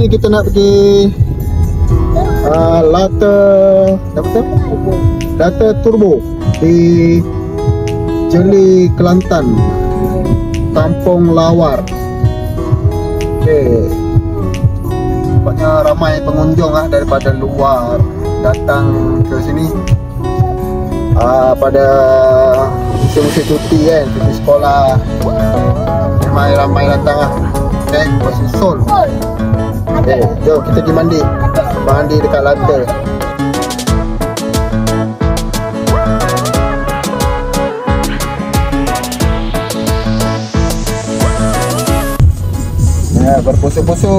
ni kita nak pergi Lata Turbo di Jeli, Kelantan, Kampung Lawar. Okey. Nampaknya ramai pengunjung daripada luar datang ke sini pada musim-musim cuti kan, cuti sekolah. Memang ramai datang Okey, bersusul. Okey, jom kita pergi mandi. Mandi dekat Lata. Ya, berpusu-pusu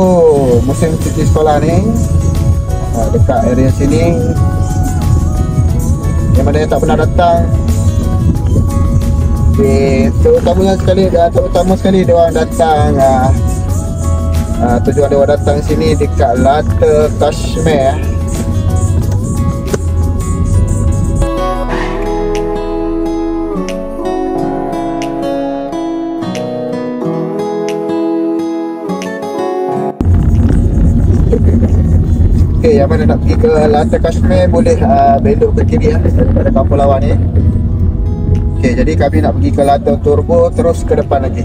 musim cuti sekolah ni dekat area sini. Yang mana yang tak pernah datang, terutama sekali dia orang datang tujuan dia orang datang sini dekat Lata Kashmir. Okay, yang mana nak pergi ke Lata Kashmir boleh belok ke kiri daripada Kampung Lawar ni. Okay, jadi kami nak pergi ke Lata Turbo, terus ke depan lagi.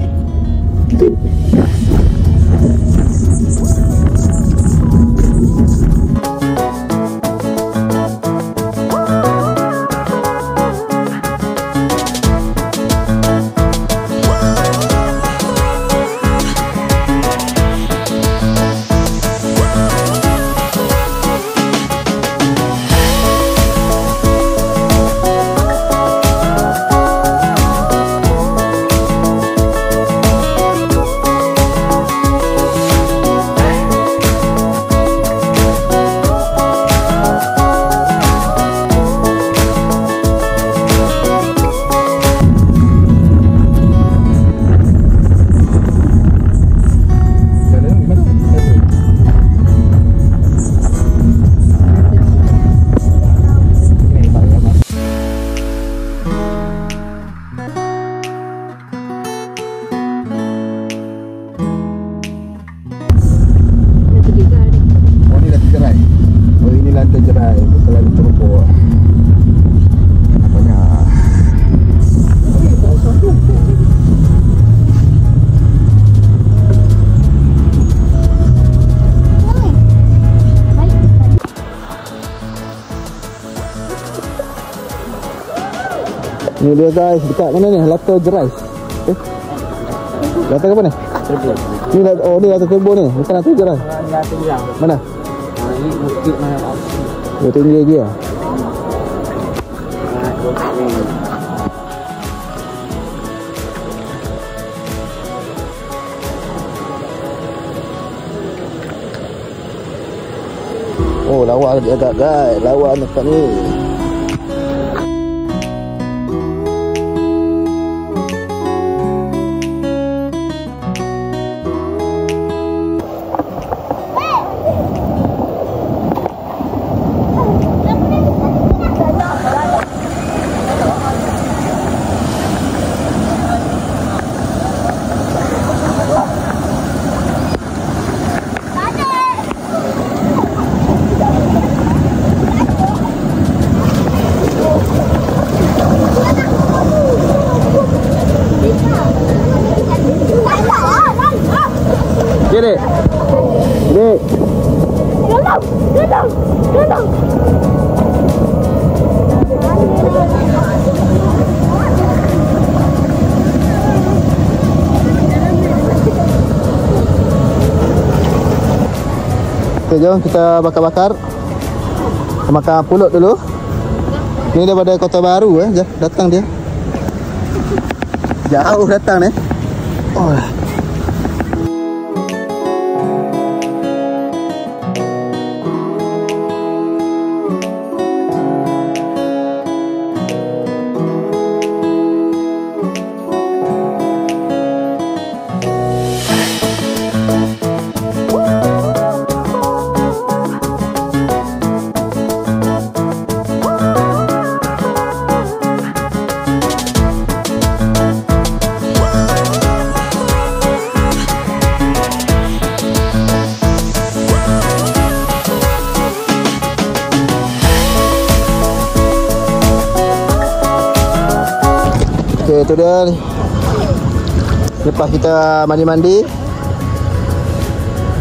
Ni dia guys, dekat mana ni? Lata Jerai. Lata apa ni? Turbo. Ni ni Lata Turbo ni, bukan Lata Jerai. Lata Jerai. Mana? Ni bukit mana? Oh, tinggi lagi ah. Oh, lawa agak guys, lawa dekat ni. Dek. Dek. Gendong. Okay, jom kita bakar-bakar. Makan pulut dulu. Ni daripada Kota Baru datang dia. Jauh datang ni. Oh. Okey, tu dia ni. Lepas kita mandi-mandi,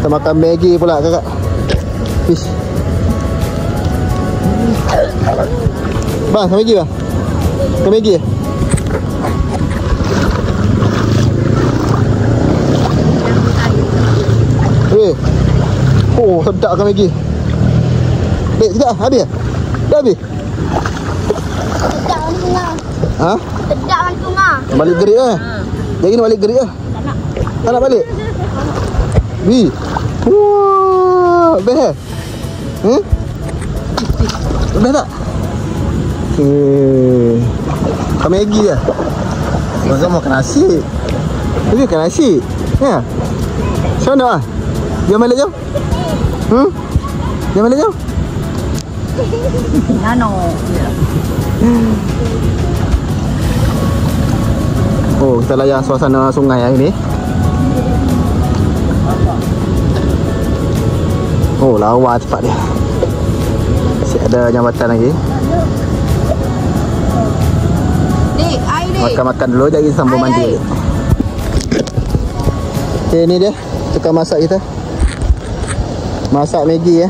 kita makan Maggi pula kakak. Fish. Bang, makan Maggi bang. Makan Maggi. Oh, sedap makan Maggi. Dek, sedap habis? Dah habis? Sedap orang tengah. Ha? Sedap orang tengah. Balik gerik lah. Jadi nak balik gerik lah. Tak nak. Tak nak balik? Wih. Wah, best eh? Best tak? Makan Maggi dia. Masa makan nasi. Dia makan nasi. Ya. Macam mana lah? Jom balik jom. Jom balik jom. Nano. Oh, kita layan suasana sungai hari ni. Oh, lawa cepat dia. Masih ada jambatan lagi. Dik, air dik. Makan-makan dulu, jadi sambung mandi. Okay, ni dia tukang masak kita. Masak Maggi ya.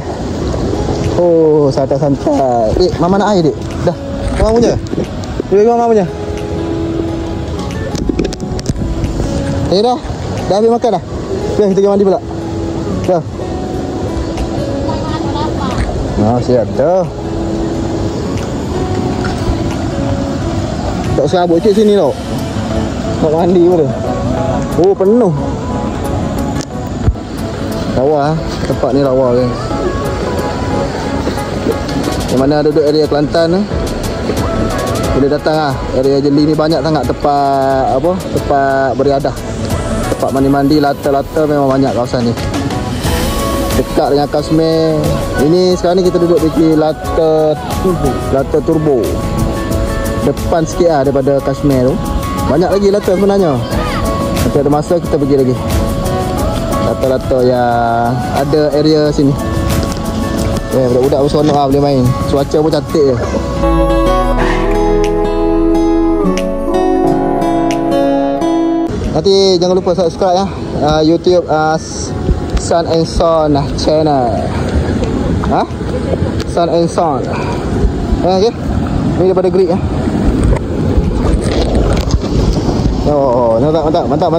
Oh, santai-santai. Dik, mama nak air dik. Dah. Mama punya. Dia mama punya. Dah. Dah habis makan dah. Jom kita pergi mandi pula. Dah. Siap dah. Tak serabut cik sini tau. Nak mandi pun dah. Oh, penuh. Lawa, tempat ni lawa guys. Yang mana duduk area Kelantan boleh datang lah. Area Jeli ni banyak sangat tempat apa? Tempat beriadah. Tempat mandi-mandi, lata-lata memang banyak kawasan ni. Dekat dengan Kasmir. Ini sekarang ni kita duduk di Lata Turbo. Depan sikit lah daripada Kasmir tu. Banyak lagi lata sebenarnya. Nanti ada masa kita pergi lagi. Lata-lata yang ada area sini. Budak-budak pun seronok lah boleh main. Cuaca pun cantik je. Nanti jangan lupa subscribe ya. YouTube Sun and Son channel. Sun and Son. Okay. Ni daripada Greek ya. Oh, mantap.